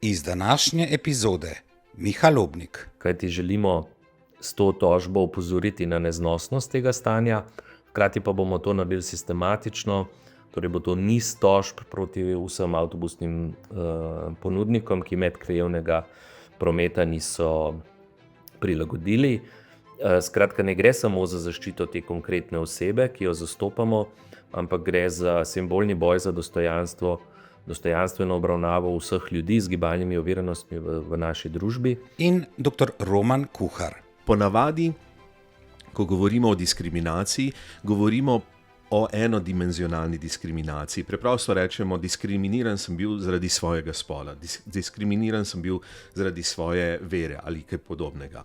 Iz današnje epizode Miha Lobnik. Kaj ti želimo s to tožbo opozoriti na neznosnost tega stanja, hkrati pa bomo to naredili sistematično, torej bo to niz tožb proti vsem avtobusnim ponudnikom, ki medkrajevnega prometa niso prilagodili. Skratka, ne gre samo za zaščito te konkretne osebe, ki jo zastopamo, ampak gre za simbolni boj za dostojanstvo, dostojanstveno obravnavo vseh ljudi z gibalnimi oviranostmi v naši družbi. In dr. Roman Kuhar. Ponavadi, ko govorimo o diskriminaciji, govorimo o enodimenzionalni diskriminaciji. Preprosto rečemo, diskriminiran sem bil zaradi svojega spola, diskriminiran sem bil zaradi svoje vere ali kaj podobnega.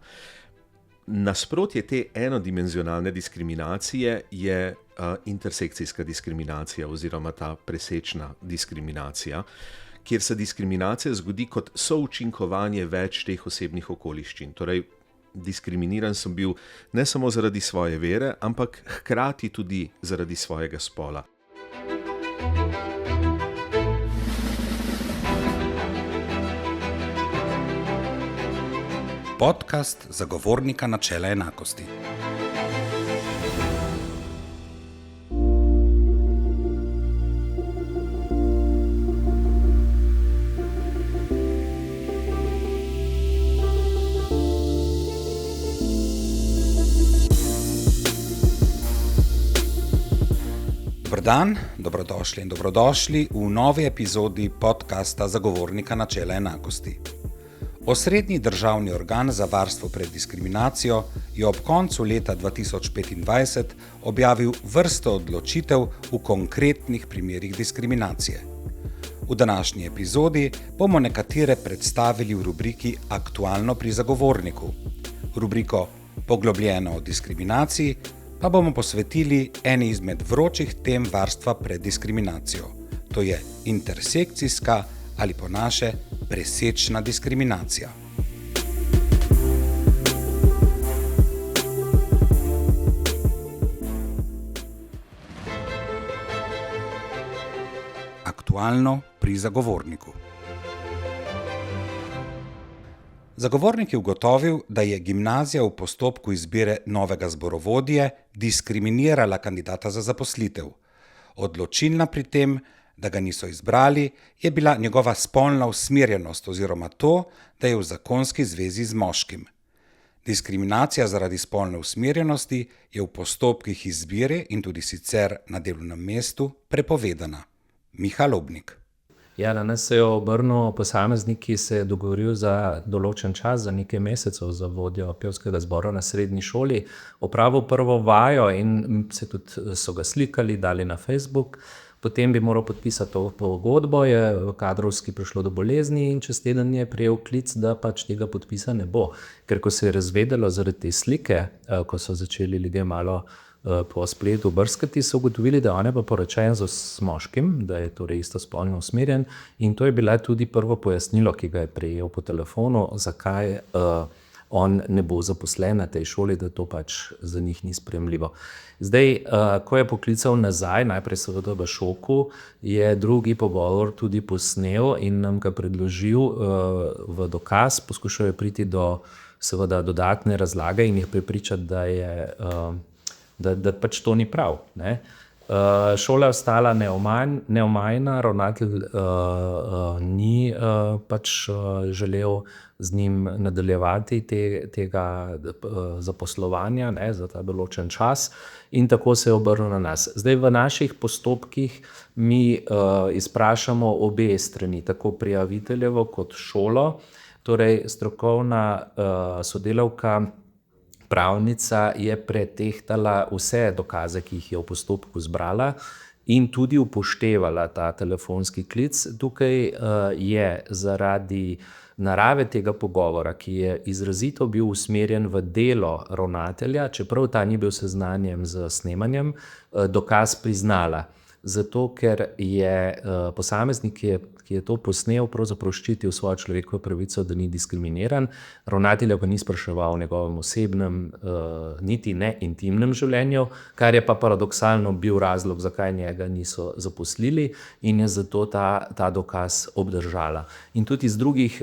Nasprotje te enodimenzionalne diskriminacije je intersekcijska diskriminacija oziroma ta presečna diskriminacija, kjer se diskriminacija zgodi kot součinkovanje več teh osebnih okoliščin. Torej, diskriminiran sem bil ne samo zaradi svoje vere, ampak hkrati tudi zaradi svojega spola. Podcast Zagovornika načela enakosti. Dober dan, dobrodošli in dobrodošli v novi epizodi podcasta Zagovornika načela enakosti. Osrednji državni organ za varstvo pred diskriminacijo je ob koncu leta 2025 objavil vrsto odločitev v konkretnih primerih diskriminacije. V današnji epizodi bomo nekatere predstavili v rubriki Aktualno pri zagovorniku. Rubriko Poglobljeno o diskriminaciji pa bomo posvetili eni izmed vročih tem varstva pred diskriminacijo. To je intersekcijska ali po naše presečna diskriminacija. Aktualno pri zagovorniku. Zagovornik je ugotovil, da je gimnazija v postopku izbire novega zborovodje diskriminirala kandidata za zaposlitev. Odločilna pri tem, da ga niso izbrali, je bila njegova spolna usmerjenost oziroma to, da je v zakonski zvezi z moškim. Diskriminacija zaradi spolne usmerjenosti je v postopkih izbire in tudi sicer na delovnem mestu prepovedana. Miha Lobnik. Ja, na nas se je obrnil posameznik, ki se je dogovoril za določen čas, za nekaj mesecev za vodjo pevskega zbora na srednji šoli, opravil prvo vajo in so ga slikali, dali na Facebook. Potem bi moral podpisati to pogodbo, je kadrovski prišlo do bolezni in čez teden je prejel klic, da pač tega podpisa ne bo. Ker ko se je razvedelo zaradi te slike, ko so začeli ljudje malo po spletu brskati, so ugotovili, da on je pa poročen z moškim, da je torej istospolno usmerjen in to je bila tudi prvo pojasnilo, ki ga je prejel po telefonu, zakaj on ne bo zaposlen na tej šoli, da to pač za njih ni sprejemljivo. Zdaj, ko je poklical nazaj, najprej seveda v šoku, je drugi pogovor tudi posnel in nam ga predložil v dokaz, poskušal je priti do seveda dodatne razlage in jih prepričati, da pač to ni prav, ne. Šola je ostala neomajna, ravnatelj ni pač želel z njim nadaljevati tega zaposlovanja, ne, za ta določen čas in tako se je obrnil na nas. Zdaj v naših postopkih mi izprašamo obe strani, tako prijaviteljevo kot šolo, torej strokovna sodelavka pravnica je pretehtala vse dokaze, ki jih je v postopku zbrala in tudi upoštevala ta telefonski klic. Tukaj je zaradi narave tega pogovora, ki je izrazito bil usmerjen v delo ravnatelja, čeprav ta ni bil seznanjen z snemanjem, dokaz priznala. zato ker je posameznik, ki je to posnel, pravzaprav ščitil svojo človekovo pravico, da ni diskriminiran. Ravnatelja pa ni spraševal o njegovem osebnem, niti ne intimnem življenju, kar je pa paradoksalno bil razlog, zakaj njega niso zaposlili in je zato ta dokaz obdržala. In tudi iz drugih,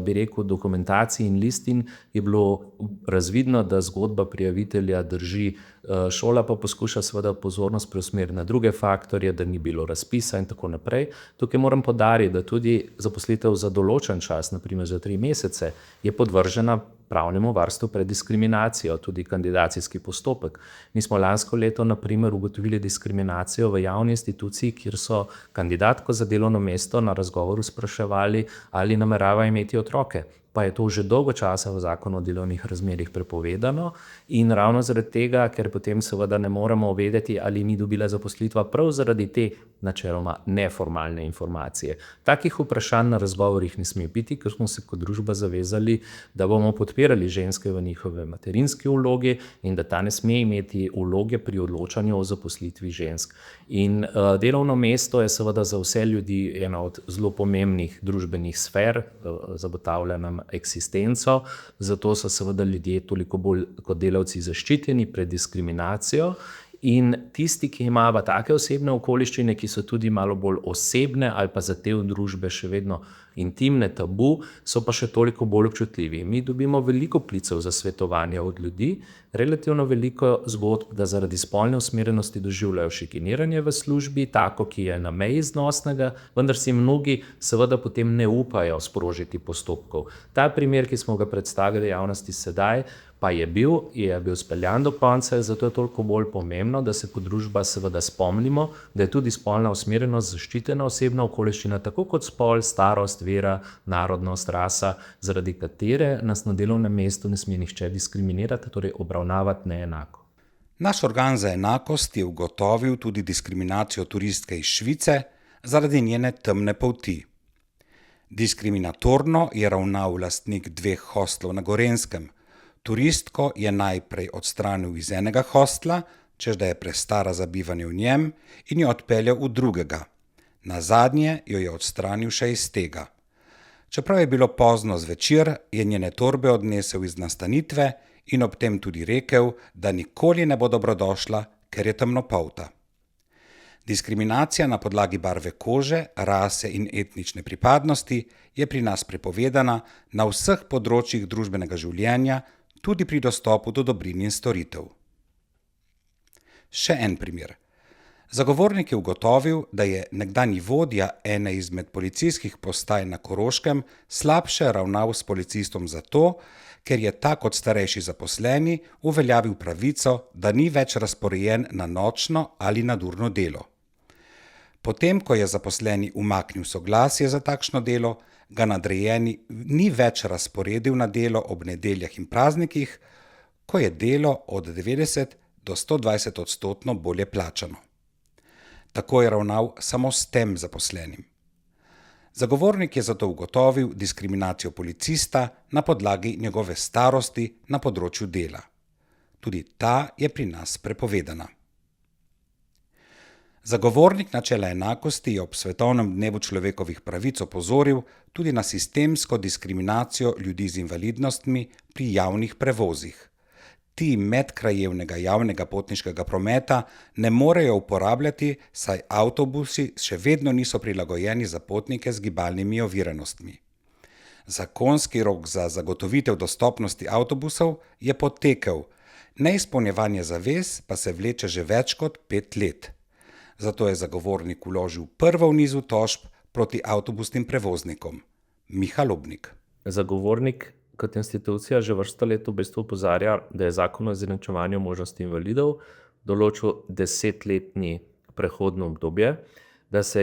bi rekel, dokumentacij in listin je bilo razvidno, da zgodba prijavitelja drži. Šola pa poskuša seveda pozornost preusmeriti na druge faktorje, da ni bilo razpisa in tako naprej. Tukaj moram poudariti, da tudi zaposlitev za določen čas, naprimer za 3 mesece, je podvržena pravnemu varstvu pred diskriminacijo, tudi kandidacijski postopek. Mi smo lansko leto naprimer ugotovili diskriminacijo v javni instituciji, kjer so kandidatko za delovno mesto na razgovoru spraševali, ali namerava imeti otroke. Pa je to že dolgo časa v zakonu o delovnih razmerjih prepovedano in ravno zaradi tega, ker potem seveda ne moremo vedeti, ali ni dobila zaposlitva prav zaradi te načeloma neformalne informacije. Takih vprašanj na razgovorih ne sme biti, ker smo se kot družba zavezali, da bomo podpirali ženske v njihove materinski vlogi in da ta ne sme imeti vloge pri odločanju o zaposlitvi žensk. In delovno mesto je seveda za vse ljudi ena od zelo pomembnih družbenih sfer, zagotavlja nam eksistenco, zato so seveda ljudje toliko bolj kot delavci zaščiteni pred diskriminacijo. In tisti, ki imajo take osebne okoliščine, ki so tudi malo bolj osebne ali pa za te družbe še vedno intimne, tabu, so pa še toliko bolj občutljivi. Mi dobimo veliko klicev za svetovanje od ljudi, relativno veliko zgodb, da zaradi spolne usmerjenosti doživljajo šikaniranje v službi, tako, ki je na meji znosnega, vendar si mnogi seveda potem ne upajo sprožiti postopkov. Ta primer, ki smo ga predstavili javnosti sedaj, pa je bil speljan do konca, zato je toliko bolj pomembno, da se kot družba seveda spomnimo, da je tudi spolna usmerjenost zaščitena osebna okoliščina, tako kot spol, starost, vera, narodnost, rasa, zaradi katere nas na delovnem mestu ne sme nihče diskriminirati, torej obravnavati neenako. Naš organ za enakost je ugotovil tudi diskriminacijo turistke iz Švice zaradi njene temne polti. Diskriminatorno je ravnal lastnik 2 hostlov na Gorenjskem. Turistko je najprej odstranil iz enega hostla, češ da je prestara za bivanje v njem, in jo odpeljal v drugega. Nazadnje jo je odstranil še iz tega. Čeprav je bilo pozno zvečer, je njene torbe odnesel iz nastanitve in ob tem tudi rekel, da nikoli ne bo dobrodošla, ker je temnopolta. Diskriminacija na podlagi barve kože, rase in etnične pripadnosti je pri nas prepovedana na vseh področjih družbenega življenja, tudi pri dostopu do dobrin in storitev. Še en primer. Zagovornik je ugotovil, da je nekdanji vodja ene izmed policijskih postaj na Koroškem slabše ravnal s policistom zato, ker je ta kot starejši zaposleni uveljavil pravico, da ni več razporejen na nočno ali nadurno delo. Potem, ko je zaposleni umaknil soglasje za takšno delo, ga nadrejeni ni več razporedil na delo ob nedeljah in praznikih, ko je delo od 90 do 120% bolje plačano. Tako je ravnal samo s tem zaposlenim. Zagovornik je zato ugotovil diskriminacijo policista na podlagi njegove starosti na področju dela. Tudi ta je pri nas prepovedana. Zagovornik načela enakosti je ob Svetovnem dnevu človekovih pravic opozoril tudi na sistemsko diskriminacijo ljudi z invalidnostmi pri javnih prevozih. Ti medkrajevnega javnega potniškega prometa ne morejo uporabljati, saj avtobusi še vedno niso prilagojeni za potnike z gibalnimi oviranostmi. Zakonski rok za zagotovitev dostopnosti avtobusov je potekel, neizpolnjevanje zavez pa se vleče že več kot 5 let. Zato je zagovornik vložil prvo v nizu tožb proti avtobusnim prevoznikom. Miha Lobnik. Zagovornik kot institucija že vrsto let v bistvu opozarja, da je zakon o izenačevanju možnosti invalidov določil 10-letni prehodno obdobje, da se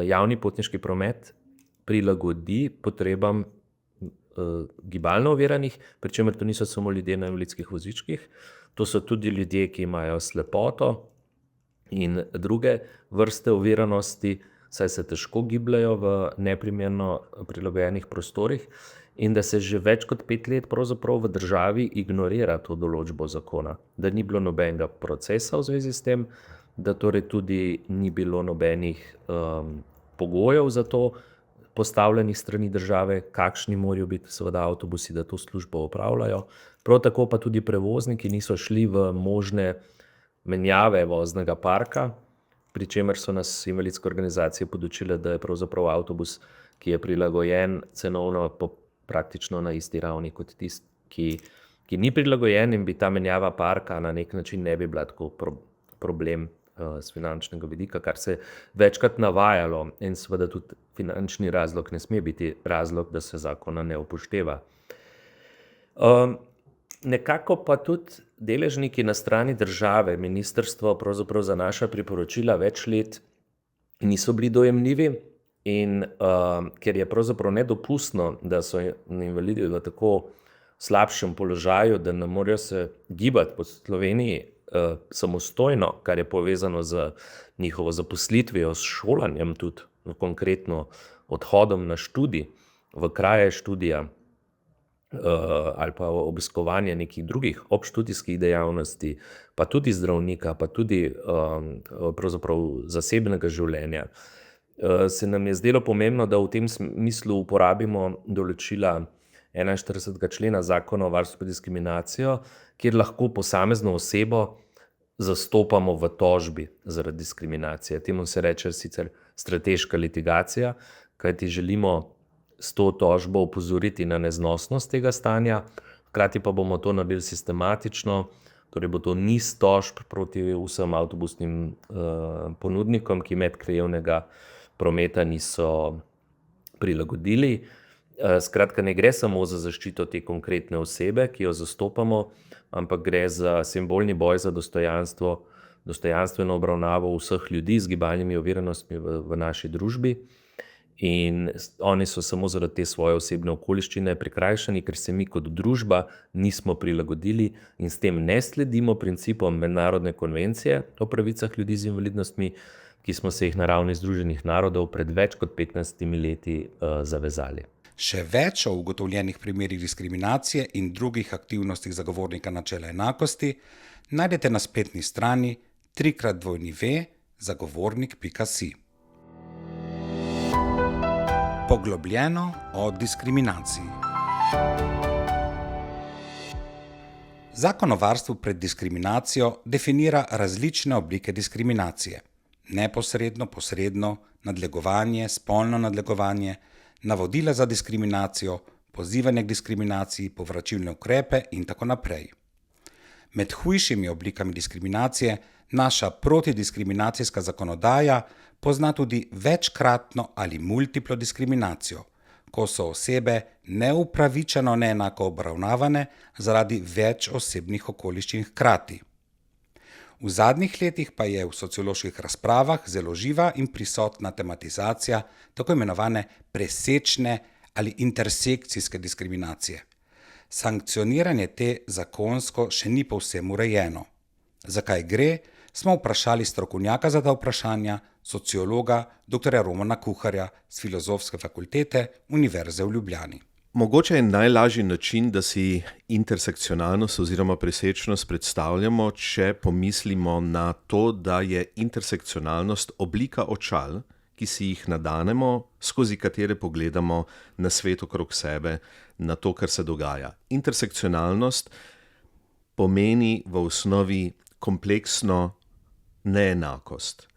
javni potniški promet prilagodi potrebam gibalno oviranih, pri čemer to niso samo ljudje na invalidskih vozičkih, to so tudi ljudje, ki imajo slepoto in druge vrste oviranosti, saj se težko gibljajo v neprimerno prilagojenih prostorih in da se že več kot 5 let pravzaprav v državi ignorira to določbo zakona, da ni bilo nobenega procesa v zvezi s tem, da torej tudi ni bilo nobenih pogojev za to postavljenih strani države, kakšni morajo biti seveda avtobusi, da to službo opravljajo. Prav tako pa tudi prevozniki niso šli v možne menjave voznega parka, pri čemer so nas invalidske organizacije podučile, da je pravzaprav avtobus, ki je prilagojen cenovno praktično na isti ravni kot tisti, ki ni prilagojen, in bi ta menjava parka na nek način ne bi bila tako problem z finančnega vidika, kar se večkrat navajalo, in seveda tudi finančni razlog ne sme biti razlog, da se zakona ne upošteva. Nekako pa tudi deležniki na strani države, ministrstvo pravzaprav za naša priporočila več let niso bili dojemljivi, in ker je pravzaprav nedopustno, da so invalidi v tako slabšem položaju, da ne morejo se gibati po Sloveniji samostojno, kar je povezano z njihovo zaposlitvijo, s šolanjem tudi, konkretno odhodom na študij, v kraje študija, ali pa obiskovanje nekih drugih obštudijskih dejavnosti, pa tudi zdravnika, pa tudi pravzaprav zasebnega življenja. Se nam je zdelo pomembno, da v tem smislu uporabimo določila 41. člena Zakona o varstvu pred diskriminacijo, kjer lahko posamezno osebo zastopamo v tožbi zaradi diskriminacije. Temu se reče sicer strateška litigacija, kajti želimo s to tožbo opozoriti na neznosnost tega stanja, hkrati pa bomo to naredili sistematično, torej bo to niz tožb proti vsem avtobusnim ponudnikom, ki medkrajevnega prometa niso prilagodili. Skratka, ne gre samo za zaščito te konkretne osebe, ki jo zastopamo, ampak gre za simbolni boj za dostojanstvo, dostojanstveno obravnavo vseh ljudi z gibalnimi oviranostmi v naši družbi. In oni so samo zaradi te svoje osebne okoliščine prikrajšani, ker se mi kot družba nismo prilagodili in s tem ne sledimo principom Mednarodne konvencije o pravicah ljudi z invalidnostmi, ki smo se jih na ravni Združenih narodov pred več kot 15 leti zavezali. Še več o ugotovljenih primerih diskriminacije in drugih aktivnostih zagovornika načela enakosti najdete na spletni strani www.zagovornik.si. Poglobljeno o diskriminaciji. Zakon o varstvu pred diskriminacijo definira različne oblike diskriminacije: neposredno, posredno, nadlegovanje, spolno nadlegovanje, navodila za diskriminacijo, pozivanje k diskriminaciji, povračilne ukrepe in tako naprej. Med hujšimi oblikami diskriminacije naša protidiskriminacijska zakonodaja pozna tudi večkratno ali multiplo diskriminacijo, ko so osebe neupravičeno neenako obravnavane zaradi več osebnih okoliščin hkrati. V zadnjih letih pa je v socioloških razpravah zelo živa in prisotna tematizacija tako imenovane presečne ali intersekcijske diskriminacije. Sankcioniranje te zakonsko še ni povsem urejeno. Zakaj gre, smo vprašali strokovnjaka za ta vprašanja, sociologa dr. Romana Kuharja z Filozofske fakultete Univerze v Ljubljani. Mogoče je najlažji način, da si intersekcionalnost oziroma presečnost predstavljamo, če pomislimo na to, da je intersekcionalnost oblika očal, ki si jih nadanemo, skozi katere pogledamo na svet okrog sebe, na to, kar se dogaja. Intersekcionalnost pomeni v osnovi kompleksno neenakost.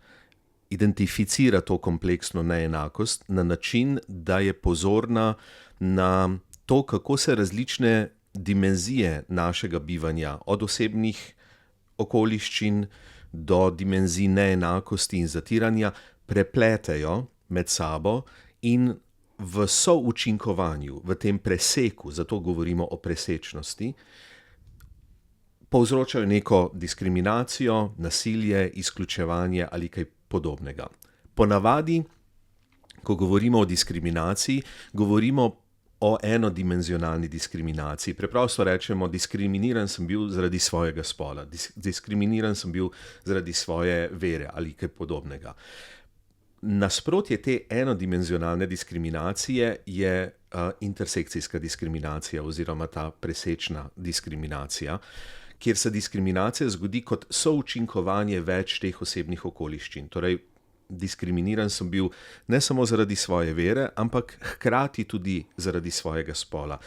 Identificira to kompleksno neenakost na način, da je pozorna na to, kako se različne dimenzije našega bivanja, od osebnih okoliščin do dimenzij neenakosti in zatiranja, prepletejo med sabo in v součinkovanju, v tem preseku, zato govorimo o presečnosti, povzročajo neko diskriminacijo, nasilje, izključevanje ali kaj podobnega. Ponavadi, ko govorimo o diskriminaciji, govorimo o enodimenzionalni diskriminaciji. Preprosto rečemo, diskriminiran sem bil zaradi svojega spola, diskriminiran sem bil zaradi svoje vere ali kaj podobnega. Nasprotje te enodimenzionalne diskriminacije je intersekcijska diskriminacija oziroma ta presečna diskriminacija, kjer se diskriminacija zgodi kot součinkovanje več teh osebnih okoliščin. Torej, diskriminiran sem bil ne samo zaradi svoje vere, ampak hkrati tudi zaradi svojega spola.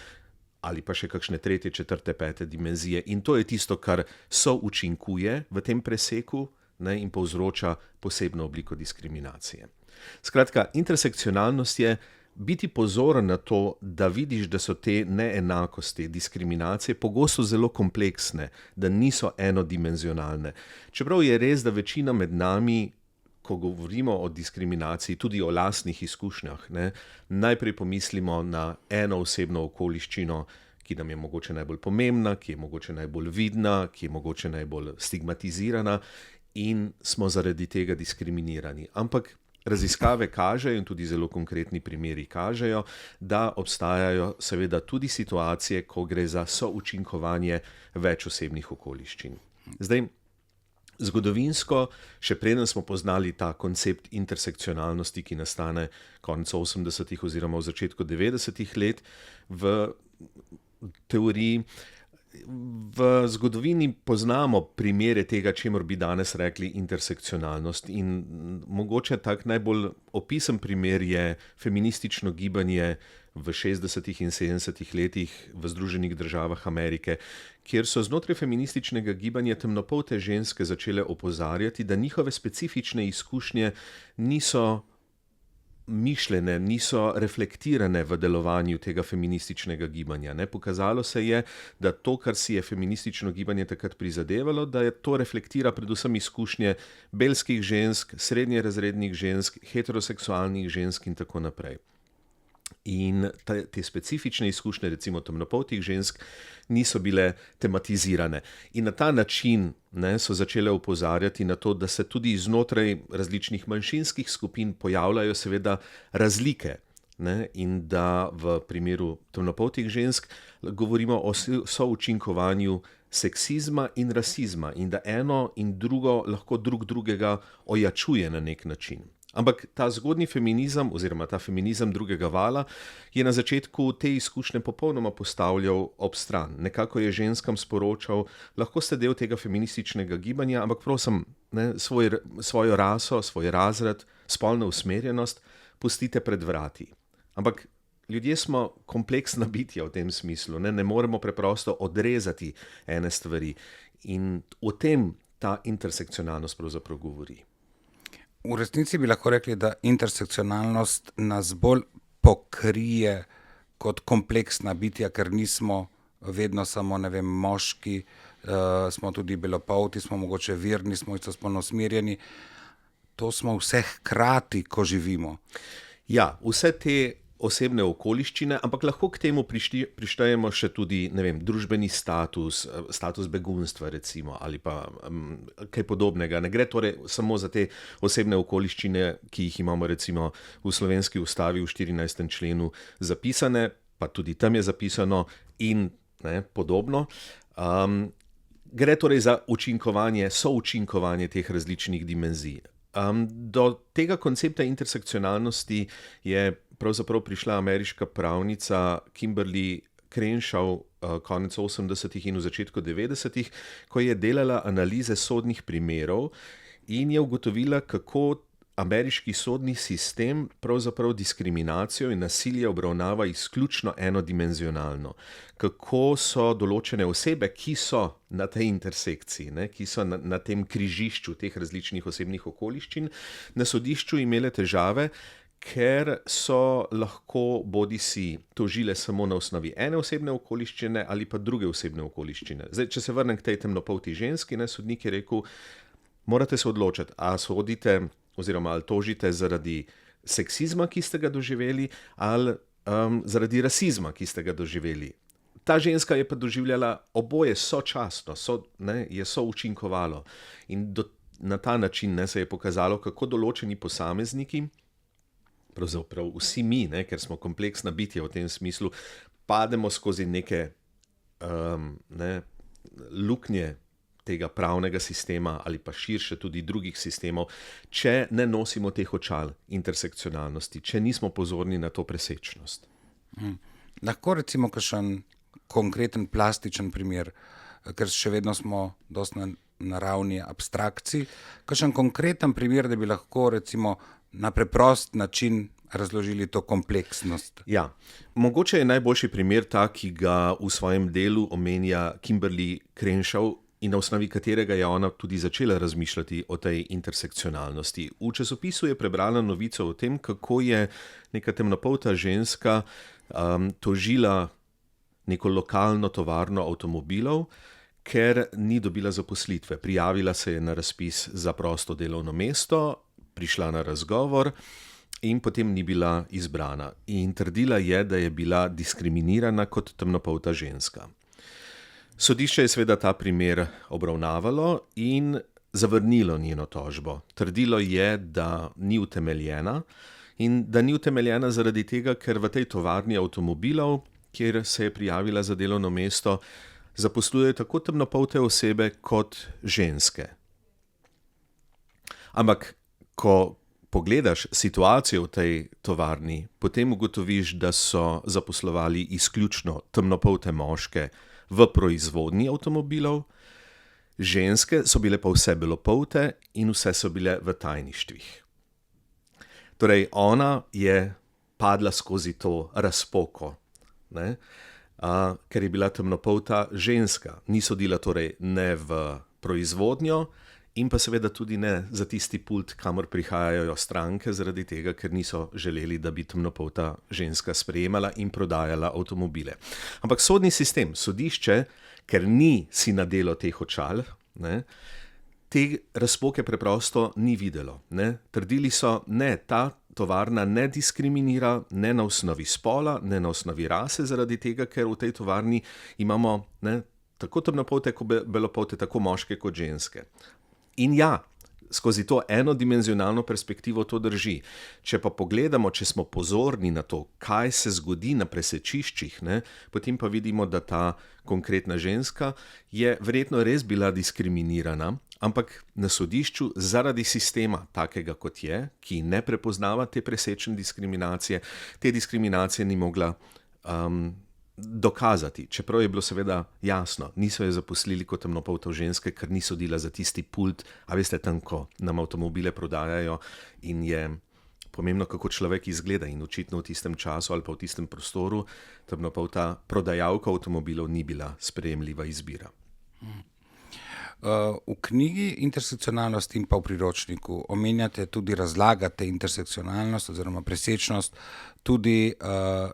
Ali pa še kakšne 3., 4., 5. dimenzije. In to je tisto, kar součinkuje v tem preseku, ne, in povzroča posebno obliko diskriminacije. Skratka, intersekcionalnost je biti pozoren na to, da vidiš, da so te neenakosti, diskriminacije pogosto zelo kompleksne, da niso enodimenzionalne. Čeprav je res, da večina med nami, ko govorimo o diskriminaciji, tudi o lastnih izkušnjah, ne, najprej pomislimo na eno osebno okoliščino, ki nam je mogoče najbolj pomembna, ki je mogoče najbolj vidna, ki je mogoče najbolj stigmatizirana in smo zaradi tega diskriminirani. Ampak raziskave kažejo in tudi zelo konkretni primeri kažejo, da obstajajo seveda tudi situacije, ko gre za součinkovanje več osebnih okoliščin. Zdaj, zgodovinsko, še preden smo poznali ta koncept intersekcionalnosti, ki nastane konec 80. oziroma v začetku 90. let, v teoriji, v zgodovini poznamo primere tega, čemur bi danes rekli intersekcionalnost, in mogoče tak najbolj opisen primer je feministično gibanje v 60. in 70. letih v Združenih državah Amerike, kjer so znotraj feminističnega gibanja temnopolte ženske začele opozarjati, da njihove specifične izkušnje niso mišljene, niso reflektirane v delovanju tega feminističnega gibanja. Ne? Pokazalo se je, da to, kar si je feministično gibanje takrat prizadevalo, da je to reflektira predvsem izkušnje belskih žensk, srednjerazrednih žensk, heteroseksualnih žensk in tako naprej. In te specifične izkušnje, recimo temnopoltih žensk, niso bile tematizirane. In na ta način, ne, so začele opozarjati na to, da se tudi znotraj različnih manjšinskih skupin pojavljajo seveda razlike. Ne, in da v primeru temnopoltih žensk govorimo o součinkovanju seksizma in rasizma in da eno in drugo lahko drug drugega ojačuje na nek način. Ampak ta zgodnji feminizem oziroma ta feminizem drugega vala je na začetku te izkušnje popolnoma postavljal ob stran. Nekako je ženskam sporočal, lahko ste del tega feminističnega gibanja, ampak prosim, ne, svojo raso, svoj razred, spolno usmerjenost pustite pred vrati. Ampak ljudje smo kompleksna bitja v tem smislu, ne moremo preprosto odrezati ene stvari. In o tem ta intersekcionalnost pravzaprav govori. V resnici bi lahko rekli, da intersekcionalnost nas bolj pokrije kot kompleksna bitja, ker nismo vedno samo, ne vem, moški, smo tudi belopolti, smo mogoče virni, smo istospolno usmerjeni. To smo vse hkrati, ko živimo. Ja, vse te osebne okoliščine, ampak lahko k temu prištejemo še tudi, ne vem, družbeni status, status begunstva recimo, ali pa kaj podobnega. Ne gre torej samo za te osebne okoliščine, ki jih imamo recimo v slovenski ustavi v 14. členu zapisane, pa tudi tam je zapisano in ne, podobno. Gre torej za součinkovanje teh različnih dimenzij. Do tega koncepta intersekcionalnosti je pravzaprav prišla ameriška pravnica Kimberly Crenshaw konec 80. in v začetku 90. ko je delala analize sodnih primerov in je ugotovila, kako ameriški sodni sistem pravzaprav diskriminacijo in nasilje obravnava izključno enodimenzionalno. Kako so določene osebe, ki so na tej intersekciji, ne, ki so na tem križišču teh različnih osebnih okoliščin, na sodišču imele težave, ker so lahko bodisi tožile samo na osnovi ene osebne okoliščine ali pa druge osebne okoliščine. Zdaj, če se vrnem k tej temnopolti ženski, ne, sodnik je rekel, morate se odločiti, a sodite oziroma ali tožite zaradi seksizma, ki ste ga doživeli, ali zaradi rasizma, ki ste ga doživeli. Ta ženska je pa doživljala oboje sočasno, je součinkovalo. In na ta način se je pokazalo, kako določeni posamezniki, pravzaprav vsi mi, ker smo kompleksna bitja v tem smislu, pademo skozi neke luknje tega pravnega sistema ali pa širše tudi drugih sistemov, če ne nosimo teh očal intersekcionalnosti, če nismo pozorni na to presečnost. Lahko recimo kakšen konkreten plastičen primer ker še vedno smo dosti na ravni abstrakcij. Kakšen konkreten primer, da bi lahko recimo na preprost način razložili to kompleksnost? Ja, mogoče je najboljši primer ta, ki ga v svojem delu omenja Kimberly Crenshaw in na osnovi katerega je ona tudi začela razmišljati o tej intersekcionalnosti. V časopisu je prebrala novico o tem, kako je neka temnopolta ženska tožila neko lokalno tovarno avtomobilov, ker ni dobila zaposlitve. Prijavila se je na razpis za prosto delovno mesto, prišla na razgovor in potem ni bila izbrana. In trdila je, da je bila diskriminirana kot temnopolta ženska. Sodišče je seveda ta primer obravnavalo in zavrnilo njeno tožbo. Trdilo je, da ni utemeljena in da ni utemeljena zaradi tega, ker v tej tovarni avtomobilov, kjer se je prijavila za delovno mesto, zaposlujejo tako temnopolte osebe kot ženske. Ampak, ko pogledaš situacijo v tej tovarni, potem ugotoviš, da so zaposlovali izključno temnopolte moške v proizvodnji avtomobilov, ženske so bile pa vse belopolte in vse so bile v tajništvih. Torej, ona je padla skozi to razpoko, ne? Ker je bila temnopolta ženska. Ni sodila torej ne v proizvodnjo in pa seveda tudi ne za tisti pult, kamor prihajajo stranke, zaradi tega, ker niso želeli, da bi temnopolta ženska sprejemala in prodajala avtomobile. Ampak sodni sistem, sodišče, ker ni si nadelo teh očal, ne, te razpoke preprosto ni videlo. Ne. Trdili so, ne, ta tovarna ne diskriminira ne na osnovi spola, ne na osnovi rase, zaradi tega, ker v tej tovarni imamo tako temnopolte kot belopolte, tako moške kot ženske. In ja, skozi to enodimenzionalno perspektivo to drži. Če pa pogledamo, če smo pozorni na to, kaj se zgodi na presečiščih, potem pa vidimo, da ta konkretna ženska je verjetno res bila diskriminirana, ampak na sodišču zaradi sistema takega kot je, ki ne prepoznava te presečne diskriminacije, te diskriminacije ni mogla dokazati, čeprav je bilo seveda jasno, niso je zaposlili kot temnopolto ženske, ker ni sodila za tisti pult, a veste, tam, ko nam avtomobile prodajajo in je pomembno, kako človek izgleda in očitno v tistem času ali pa v tistem prostoru temnopolta prodajalka avtomobilov ni bila sprejemljiva izbira. V knjigi Intersekcionalnost in pa v priročniku omenjate tudi, razlagate intersekcionalnost oziroma presečnost tudi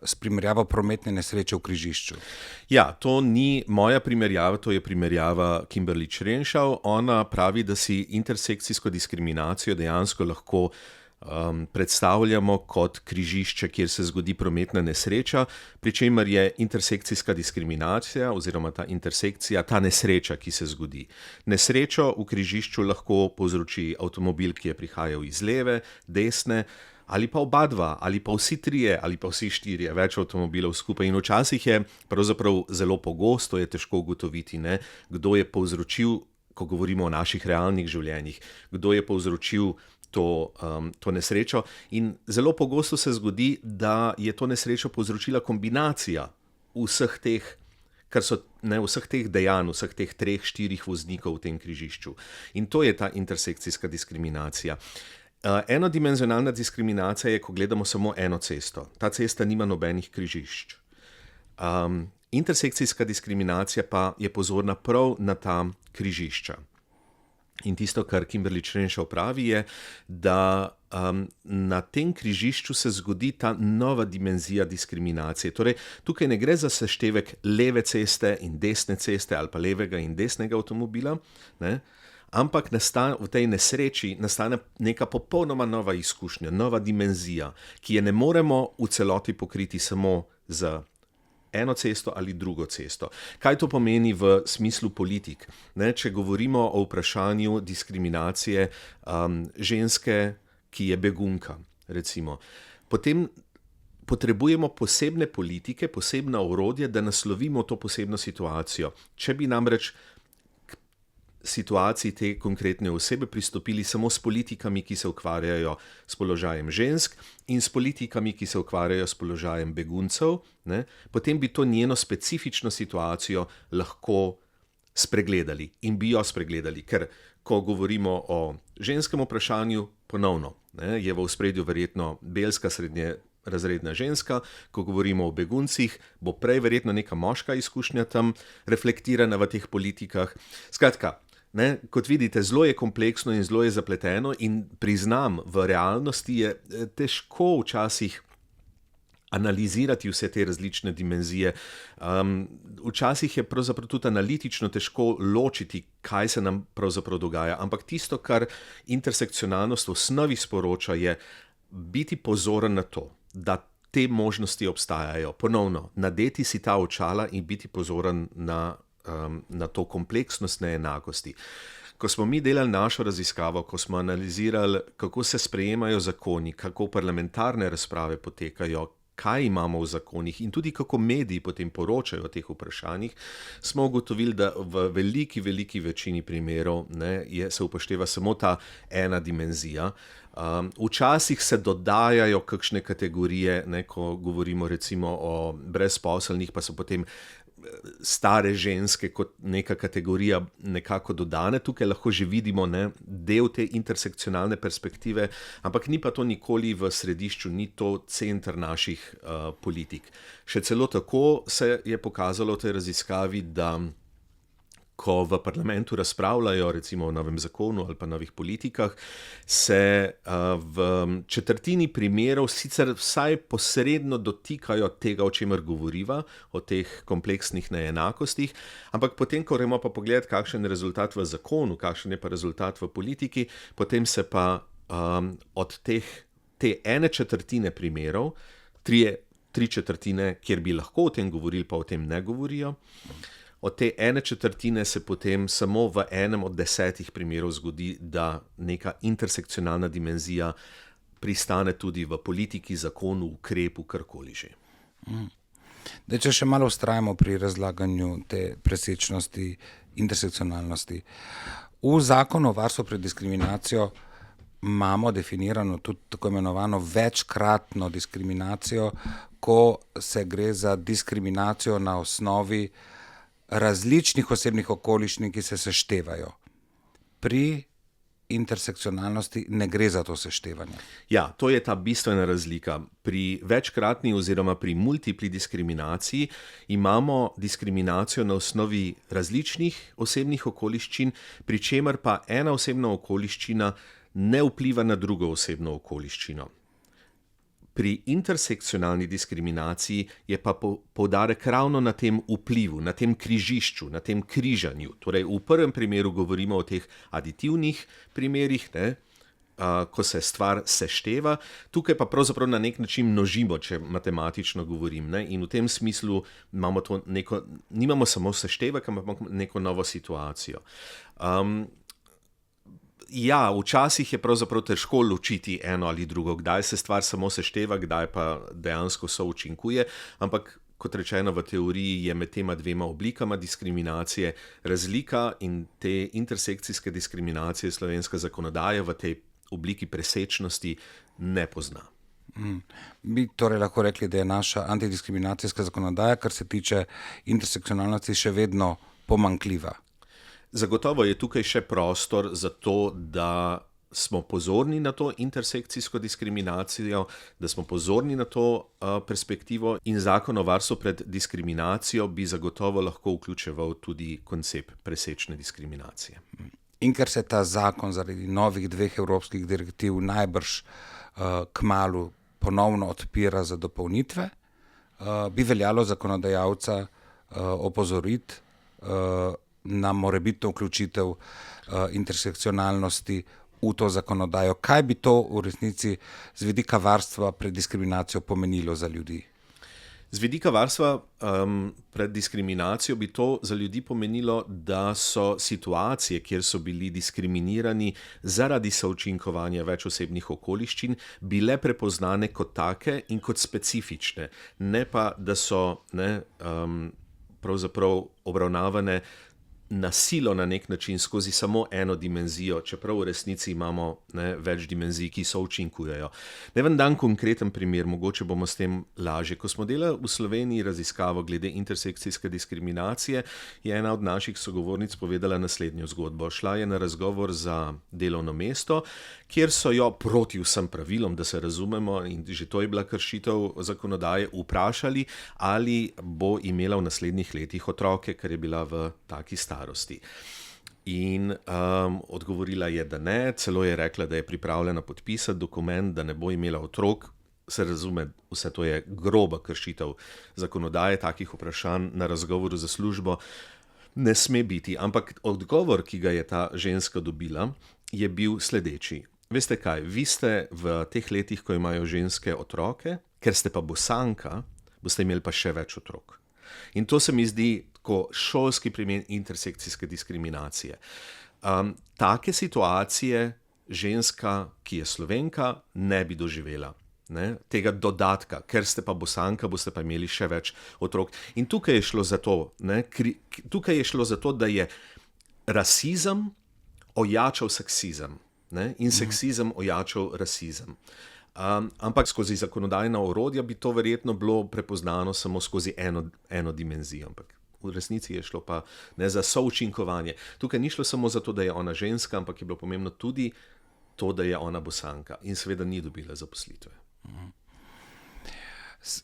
s primerjavo prometne nesreče v križišču. Ja, to ni moja primerjava, to je primerjava Kimberly Crenshaw. Ona pravi, da si intersekcijsko diskriminacijo dejansko lahko predstavljamo kot križišče, kjer se zgodi prometna nesreča, pri čemer je intersekcijska diskriminacija oziroma ta intersekcija, ta nesreča, ki se zgodi. Nesrečo v križišču lahko povzroči avtomobil, ki je prihajal iz leve, desne, ali pa oba dva, ali pa vsi trije, ali pa vsi štirje, več avtomobilov skupaj. In včasih je pravzaprav zelo pogosto, je težko ugotoviti, kdo je povzročil, ko govorimo o naših realnih življenjih, kdo je povzročil to nesrečo. In zelo pogosto se zgodi, da je to nesrečo povzročila kombinacija vseh teh, vseh teh dejanj, vseh teh 3-4 voznikov v tem križišču. In to je ta intersekcijska diskriminacija. Enodimenzionalna diskriminacija je, ko gledamo samo eno cesto. Ta cesta nima nobenih križišč. Intersekcijska diskriminacija pa je pozorna prav na ta križišča. In tisto, kar Kimberly Crenshaw pravi, je, da na tem križišču se zgodi ta nova dimenzija diskriminacije. Torej, tukaj ne gre za seštevek leve ceste in desne ceste ali pa levega in desnega avtomobila, ampak v tej nesreči nastane neka popolnoma nova izkušnja, nova dimenzija, ki je ne moremo v celoti pokriti samo z eno cesto ali drugo cesto. Kaj to pomeni v smislu politik? Če govorimo o vprašanju diskriminacije ženske, ki je begunka, recimo, potem potrebujemo posebne politike, posebna orodja, da naslovimo to posebno situacijo. Če bi namreč k situaciji te konkretne osebe pristopili samo s politikami, ki se ukvarjajo s položajem žensk in s politikami, ki se ukvarjajo s položajem beguncev, potem bi to njeno specifično situacijo lahko spregledali in bi jo spregledali, ker ko govorimo o ženskem vprašanju, ponovno, je v ospredju verjetno belska srednjerazredna ženska, ko govorimo o beguncih, bo prej verjetno neka moška izkušnja tam reflektirana v teh politikah. Skratka, kot vidite, zelo je kompleksno in zelo je zapleteno in priznam, v realnosti je težko včasih analizirati vse te različne dimenzije. Včasih je pravzaprav tudi analitično težko ločiti, kaj se nam pravzaprav dogaja, ampak tisto, kar intersekcionalnost v osnovi sporoča, je biti pozoren na to, da te možnosti obstajajo. Ponovno, nadeti si ta očala in biti pozoren na to kompleksnost neenakosti. Ko smo mi delali našo raziskavo, ko smo analizirali, kako se sprejemajo zakoni, kako parlamentarne razprave potekajo, kaj imamo v zakonih in tudi kako mediji potem poročajo o teh vprašanjih, smo ugotovili, da v veliki večini primerov se upošteva samo ta ena dimenzija. Včasih se dodajajo kakšne kategorije, ko govorimo recimo o brezposelnih, pa so potem stare ženske kot neka kategorija nekako dodane. Tukaj lahko že vidimo del te intersekcionalne perspektive, ampak ni pa to nikoli v središču, ni to center naših politik. Še celo tako se je pokazalo v tej raziskavi, da ko v parlamentu razpravljajo recimo o novem zakonu ali pa novih politikah, se v četrtini primerov sicer vsaj posredno dotikajo tega, o čemer govoriva, o teh kompleksnih neenakostih, ampak potem, ko gremo pa pogledati, kakšen je rezultat v zakonu, kakšen je pa rezultat v politiki, potem se pa od te ene četrtine primerov, tri četrtine, kjer bi lahko o tem govorili, pa o tem ne govorijo. Od te ene četrtine se potem samo v enem od 10 primerov zgodi, da neka intersekcionalna dimenzija pristane tudi v politiki, zakonu, ukrepu, karkoli že. Če še malo vztrajamo pri razlaganju te presečnosti, intersekcionalnosti. V zakonu o varstvu pred diskriminacijo imamo definirano tudi tako imenovano večkratno diskriminacijo, ko se gre za diskriminacijo na osnovi različnih osebnih okoliščin, ki se seštevajo. Pri intersekcionalnosti ne gre za to seštevanje. Ja, to je ta bistvena razlika. Pri večkratni oziroma pri multipli diskriminaciji imamo diskriminacijo na osnovi različnih osebnih okoliščin, pri čemer pa ena osebna okoliščina ne vpliva na drugo osebno okoliščino. Pri intersekcionalni diskriminaciji je pa poudarek ravno na tem vplivu, na tem križišču, na tem križanju. Torej, v prvem primeru govorimo o teh aditivnih primerih, ko se stvar sešteva, tukaj pa pravzaprav na nek način množimo, če matematično govorim. In v tem smislu imamo to nimamo samo seštevek, ampak neko novo situacijo. Ja, včasih je pravzaprav težko ločiti eno ali drugo, kdaj se stvar samo sešteva, kdaj pa dejansko součinkuje, ampak kot rečeno, v teoriji je med tema dvema oblikama diskriminacije razlika in te intersekcijske diskriminacije slovenska zakonodaja v tej obliki presečnosti ne pozna. Bi torej lahko rekli, da je naša antidiskriminacijska zakonodaja, kar se tiče intersekcionalnosti, še vedno pomanjkljiva. Zagotovo je tukaj še prostor za to, da smo pozorni na to intersekcijsko diskriminacijo, da smo pozorni na to perspektivo in zakon o varstvu pred diskriminacijo bi zagotovo lahko vključeval tudi koncept presečne diskriminacije. In ker se ta zakon zaradi novih 2 evropskih direktiv najbrž kmalu ponovno odpira za dopolnitve, bi veljalo zakonodajalca opozoriti na morebitno vključitev intersekcionalnosti v to zakonodajo. Kaj bi to v resnici z vidika varstva pred diskriminacijo pomenilo za ljudi? Z vidika varstva pred diskriminacijo bi to za ljudi pomenilo, da so situacije, kjer so bili diskriminirani zaradi součinkovanja več osebnih okoliščin, bile prepoznane kot take in kot specifične, ne pa, da so pravzaprav obravnavane nasilo na nek način skozi samo eno dimenzijo, čeprav v resnici imamo več dimenzij, ki so učinkujejo. Ne vam dam konkreten primer, mogoče bomo s tem lažje. Ko smo delali v Sloveniji raziskavo glede intersekcijske diskriminacije, je ena od naših sogovornic povedala naslednjo zgodbo. Šla je na razgovor za delovno mesto, kjer so jo proti vsem pravilom, da se razumemo, in že to je bila kršitev zakonodaje, vprašali, ali bo imela v naslednjih letih otroke, ker je bila v taki starosti. In odgovorila je, da ne, celo je rekla, da je pripravljena podpisati dokument, da ne bo imela otrok. Se razume, vse to je groba kršitev zakonodaje, takih vprašanj na razgovoru za službo ne sme biti. Ampak odgovor, ki ga je ta ženska dobila, je bil sledeči. Veste kaj, vi ste v teh letih, ko imajo ženske otroke, ker ste pa bosanka, boste imeli pa še več otrok. In to se mi zdi tako šolski primer intersekcijske diskriminacije. Take situacije ženska, ki je Slovenka, ne bi doživela. Tega dodatka, ker ste pa bosanka, boste pa imeli še več otrok. In tukaj je šlo za to, da je rasizem ojačal seksizem. In seksizem ojačal rasizem. Ampak skozi zakonodajna orodja bi to verjetno bilo prepoznano samo skozi eno dimenzijo. Ampak v resnici je šlo pa za součinkovanje. Tukaj ni šlo samo zato, da je ona ženska, ampak je bilo pomembno tudi to, da je ona bosanka. In seveda ni dobila zaposlitve.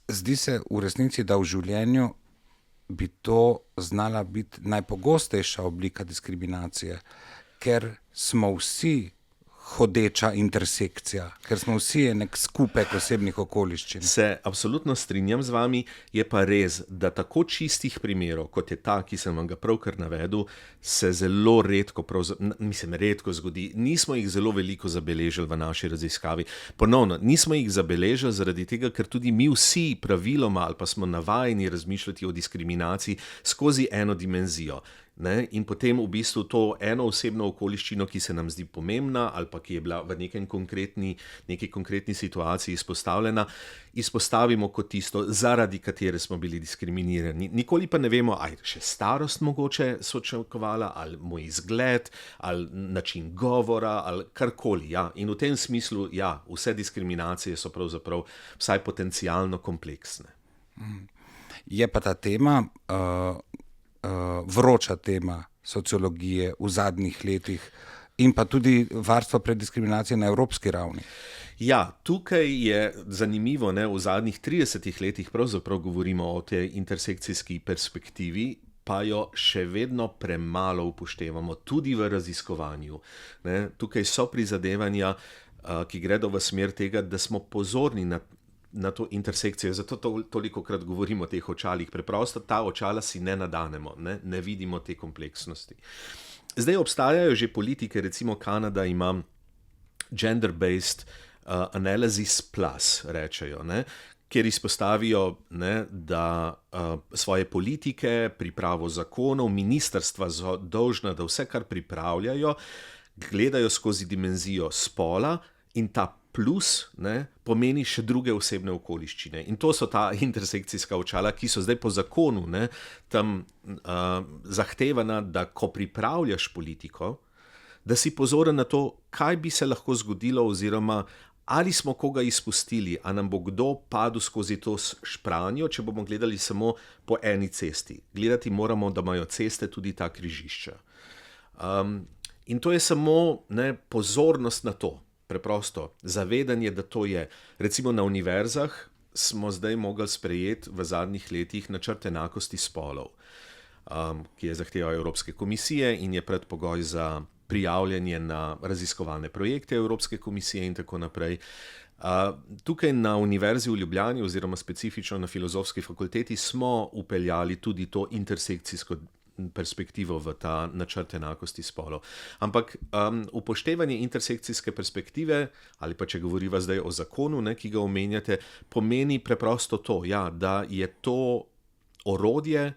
Zdi se v resnici, da v življenju bi to znala biti najpogostejša oblika diskriminacije, ker smo vsi hodeča intersekcija, ker smo vsi nek skupek osebnih okoliščin. Se absolutno strinjam z vami, je pa res, da tako čistih primerov, kot je ta, ki sem vam ga pravkar navedel, se zelo redko zgodi. Nismo jih zelo veliko zabeležili v naši raziskavi. Ponovno, nismo jih zabeležili zaradi tega, ker tudi mi vsi praviloma ali pa smo navajeni razmišljati o diskriminaciji skozi eno dimenzijo. In potem v bistvu to eno osebno okoliščino, ki se nam zdi pomembna ali pa ki je bila v neki konkretni situaciji izpostavljena, izpostavimo kot tisto, zaradi katere smo bili diskriminirani. Nikoli pa ne vemo, ali še starost mogoče sočakovala, ali moj izgled, ali način govora, ali karkoli. Ja. In v tem smislu, ja, vse diskriminacije so pravzaprav vsaj potencialno kompleksne. Je pa ta tema vroča tema sociologije v zadnjih letih in pa tudi varstva pred diskriminacijo na evropski ravni. Ja, tukaj je zanimivo, v zadnjih 30 letih pravzaprav govorimo o tej intersekcijski perspektivi, pa jo še vedno premalo upoštevamo, tudi v raziskovanju. Tukaj so prizadevanja, ki gredo v smer tega, da smo pozorni na to intersekcijo, zato tolikokrat govorimo o teh očalih. Preprosto ta očala si ne nadanemo, ne vidimo te kompleksnosti. Zdaj obstajajo že politike, recimo Kanada ima gender-based analysis plus, rečejo, kjer izpostavijo, da svoje politike, pripravo zakonov, ministrstva so dolžna, da vse, kar pripravljajo, gledajo skozi dimenzijo spola in ta plus pomeni še druge osebne okoliščine. In to so ta intersekcijska očala, ki so zdaj po zakonu tam zahtevana, da ko pripravljaš politiko, da si pozoren na to, kaj bi se lahko zgodilo oziroma ali smo koga izpustili, a nam bo kdo padel skozi to špranjo, če bomo gledali samo po eni cesti. Gledati moramo, da imajo ceste tudi ta križišča. In to je samo pozornost na to. Preprosto zavedanje, da to je. Recimo na univerzah smo zdaj mogli sprejeti v zadnjih letih načrt enakosti spolov, ki je zahteval Evropske komisije in je predpogoj za prijavljanje na raziskovalne projekte Evropske komisije in tako naprej. Tukaj na Univerzi v Ljubljani oziroma specifično na Filozofski fakulteti smo vpeljali tudi to intersekcijsko perspektivo v ta načrt enakosti spolov. Ampak upoštevanje intersekcijske perspektive, ali pa če govoriva zdaj o zakonu, ki ga omenjate, pomeni preprosto to, da je to orodje,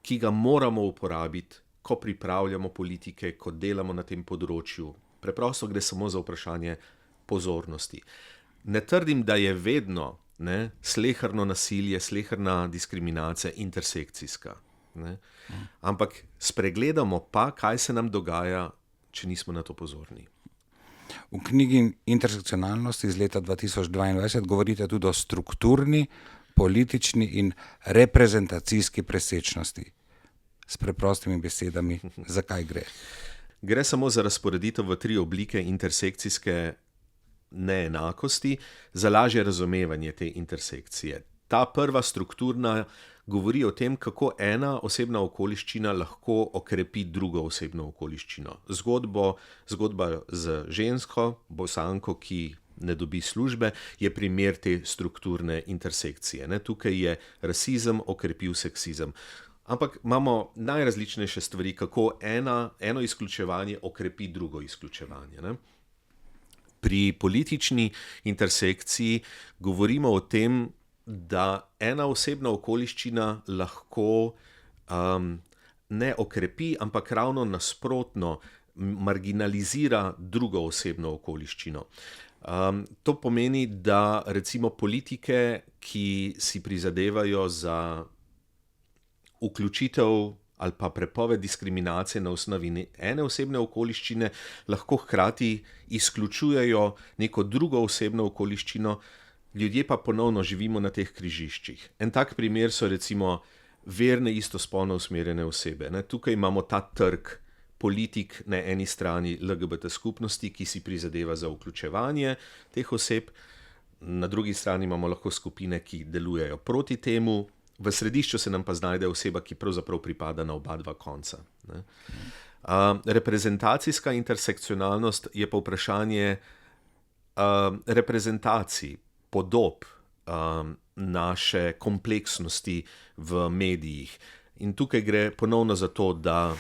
ki ga moramo uporabiti, ko pripravljamo politike, ko delamo na tem področju. Preprosto gre samo za vprašanje pozornosti. Ne trdim, da je vedno sleherno nasilje, sleherna diskriminacija intersekcijska. Ne? Ampak spregledamo pa, kaj se nam dogaja, če nismo na to pozorni. V knjigi Intersekcionalnost iz leta 2022 govorite tudi o strukturni, politični in reprezentacijski presečnosti. S preprostimi besedami, zakaj gre? Gre samo za razporeditev v 3 oblike intersekcijske neenakosti, za lažje razumevanje te intersekcije. Ta prva strukturna govori o tem, kako ena osebna okoliščina lahko okrepi drugo osebno okoliščino. Zgodba z žensko, bosanko, ki ne dobi službe, je primer te strukturne intersekcije. Ne? Tukaj je rasizem okrepil seksizem. Ampak imamo najrazličnejše stvari, kako eno izključevanje okrepi drugo izključevanje. Ne? Pri politični intersekciji govorimo o tem, da ena osebna okoliščina lahko ne okrepi, ampak ravno nasprotno marginalizira drugo osebno okoliščino. To pomeni, da recimo politike, ki si prizadevajo za vključitev ali pa prepoved diskriminacije na osnovi ene osebne okoliščine, lahko hkrati izključujejo neko drugo osebno okoliščino, ljudje pa ponovno živimo na teh križiščih. En tak primer so recimo verne istospolno usmerjene osebe. Ne? Tukaj imamo ta trg politik na eni strani LGBT skupnosti, ki si prizadeva za vključevanje teh oseb, na drugi strani imamo lahko skupine, ki delujejo proti temu, v središču se nam pa znajde oseba, ki pravzaprav pripada na oba dva konca. Ne? Reprezentacijska intersekcionalnost je pa vprašanje reprezentacij, podob naše kompleksnosti v medijih. In tukaj gre ponovno za to, da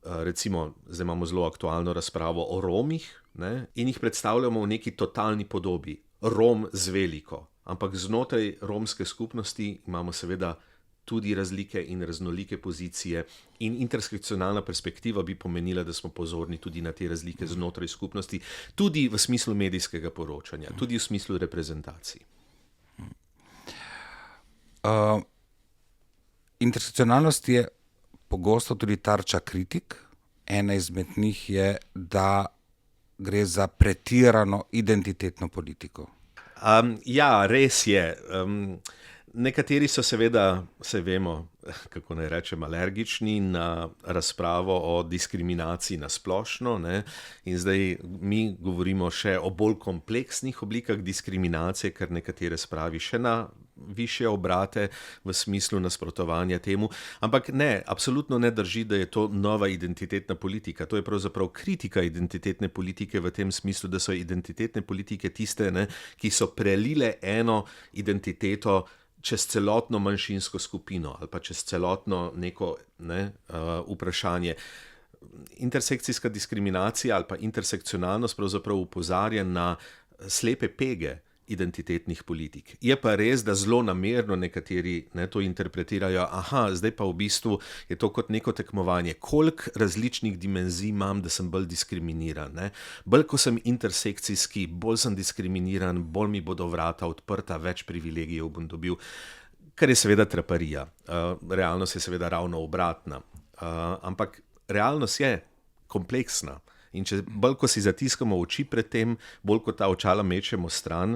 recimo, zdaj imamo zelo aktualno razpravo o Romih, ne, in jih predstavljamo v neki totalni podobi. Rom z veliko. Ampak znotraj romske skupnosti imamo seveda tudi razlike in raznolike pozicije in intersekcionalna perspektiva bi pomenila, da smo pozorni tudi na te razlike znotraj skupnosti, tudi v smislu medijskega poročanja, tudi v smislu reprezentacij. Intersekcionalnost je pogosto tudi tarča kritik. Ena izmed njih je, da gre za pretirano identitetno politiko. Ja, res je. Nekateri so seveda, saj vemo, kako naj rečem, alergični na razpravo o diskriminaciji na splošno, ne? In zdaj mi govorimo še o bolj kompleksnih oblikah diskriminacije, kar nekatere spravi še na višje obrate v smislu nasprotovanja temu. Ampak ne, absolutno ne drži, da je to nova identitetna politika. To je pravzaprav kritika identitetne politike v tem smislu, da so identitetne politike tiste, ne, ki so prelile eno identiteto čez celotno manjšinsko skupino ali pa čez celotno neko vprašanje. Intersekcijska diskriminacija ali pa intersekcionalnost pravzaprav opozarja na slepe pege identitetnih politik. Je pa res, da zelo namerno nekateri to interpretirajo, zdaj pa v bistvu je to kot neko tekmovanje. Koliko različnih dimenzij imam, da sem bolj diskriminiran. Ne? Bolj, ko sem intersekcijski, bolj sem diskriminiran, bolj mi bodo vrata odprta, več privilegijev bom dobil, kar je seveda traparija. Realnost je seveda ravno obratna. Ampak realnost je kompleksna. In če bolj, ko si zatiskamo oči pred tem, bolj, ko ta očala mečemo stran,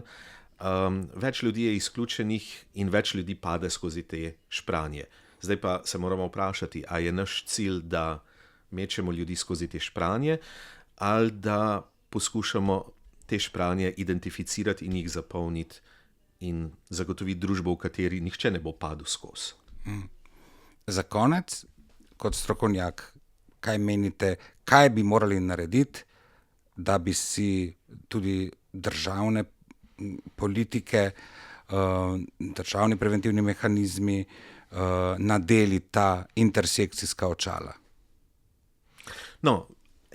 več ljudi je izključenih in več ljudi pade skozi te špranje. Zdaj pa se moramo vprašati, a je naš cilj, da mečemo ljudi skozi te špranje, ali da poskušamo te špranje identificirati in jih zapolniti in zagotoviti družbo, v kateri nihče ne bo padel skozi. Za konec, kot strokovnjak, kaj menite, kaj bi morali narediti, da bi si tudi državne politike, državni preventivni mehanizmi nadeli ta intersekcijska očala? No,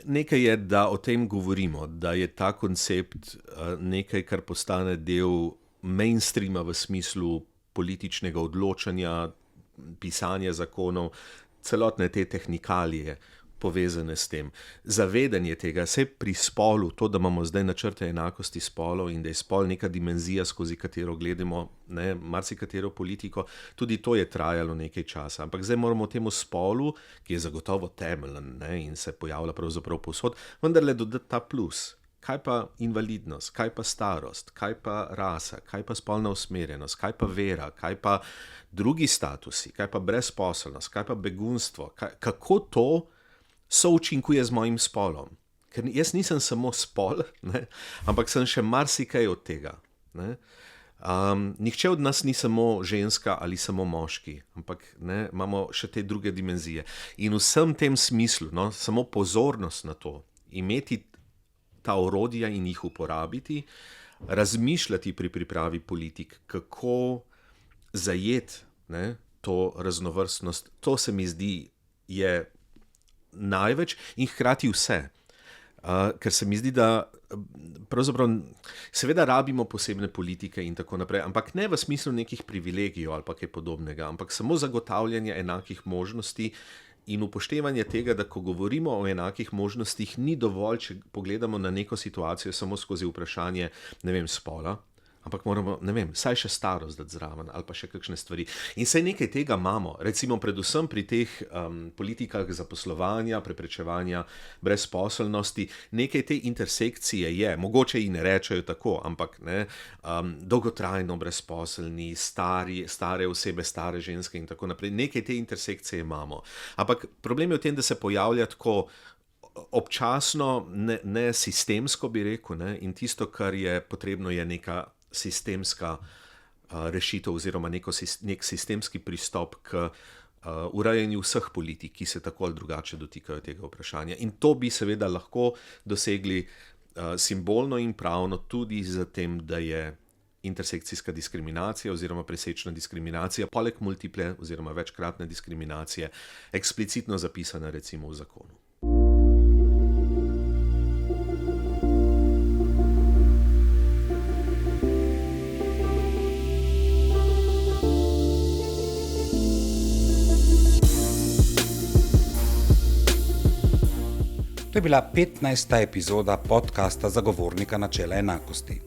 nekaj je, da o tem govorimo, da je ta koncept nekaj, kar postane del mainstreama v smislu političnega odločanja, pisanja zakonov, celotne te tehnikalije. povezane s tem. Zavedanje tega, vse pri spolu, to, da imamo zdaj načrte enakosti spolov in da je spol neka dimenzija, skozi katero gledamo marsikatero politiko, tudi to je trajalo nekaj časa. Ampak zdaj moramo temu spolu, ki je zagotovo temeljen in se pojavlja pravzaprav povsod, vendarle dodati ta plus. Kaj pa invalidnost, kaj pa starost, kaj pa rasa, kaj pa spolna usmerjenost, kaj pa vera, kaj pa drugi statusi, kaj pa brezposelnost, kaj pa begunstvo, kako to součinkuje z mojim spolom. Ker jaz nisem samo spol, ampak sem še marsikaj od tega. Nihče od nas ni samo ženska ali samo moški, ampak imamo še te druge dimenzije. In v vsem tem smislu, samo pozornost na to, imeti ta orodja in jih uporabiti, razmišljati pri pripravi politik, kako zajeti to raznovrstnost, to se mi zdi je največ in hkrati vse. Ker se mi zdi, da pravzaprav seveda rabimo posebne politike in tako naprej, ampak ne v smislu nekih privilegijev ali pa kaj podobnega, ampak samo zagotavljanje enakih možnosti in upoštevanje tega, da ko govorimo o enakih možnostih, ni dovolj, če pogledamo na neko situacijo samo skozi vprašanje, spola, ampak moramo, saj še starost dati zraven ali pa še kakšne stvari. In saj nekaj tega imamo, recimo predvsem pri teh politikah zaposlovanja, preprečevanja brezposelnosti, nekaj te intersekcije je, mogoče ji ne rečejo tako, ampak dolgotrajno brezposelni, stare osebe, stare ženske in tako naprej, nekaj te intersekcije imamo. Ampak problem je v tem, da se pojavlja tako občasno, ne sistemsko bi rekel, in tisto, kar je potrebno, je neka sistemska rešitev oziroma nek sistemski pristop k urejanju vseh politik, ki se tako ali drugače dotikajo tega vprašanja. In to bi seveda lahko dosegli simbolno in pravno tudi z tem, da je intersekcijska diskriminacija oziroma presečna diskriminacija, poleg multiple oziroma večkratne diskriminacije, eksplicitno zapisana recimo v zakonu. To je bila 15. epizoda podcasta Zagovornika načela enakosti.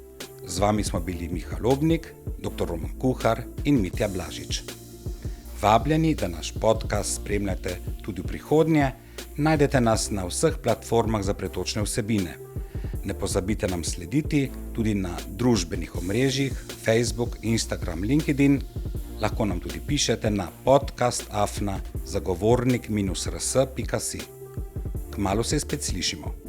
Z vami smo bili Miha Lobnik, dr. Roman Kuhar in Mitja Blažič. Vabljeni, da naš podcast spremljate tudi v prihodnje, najdete nas na vseh platformah za pretočne vsebine. Ne pozabite nam slediti tudi na družbenih omrežjih Facebook, Instagram, LinkedIn. Lahko nam tudi pišete na podcast@zagovornik-rs.si. Kmalu se spet slišimo.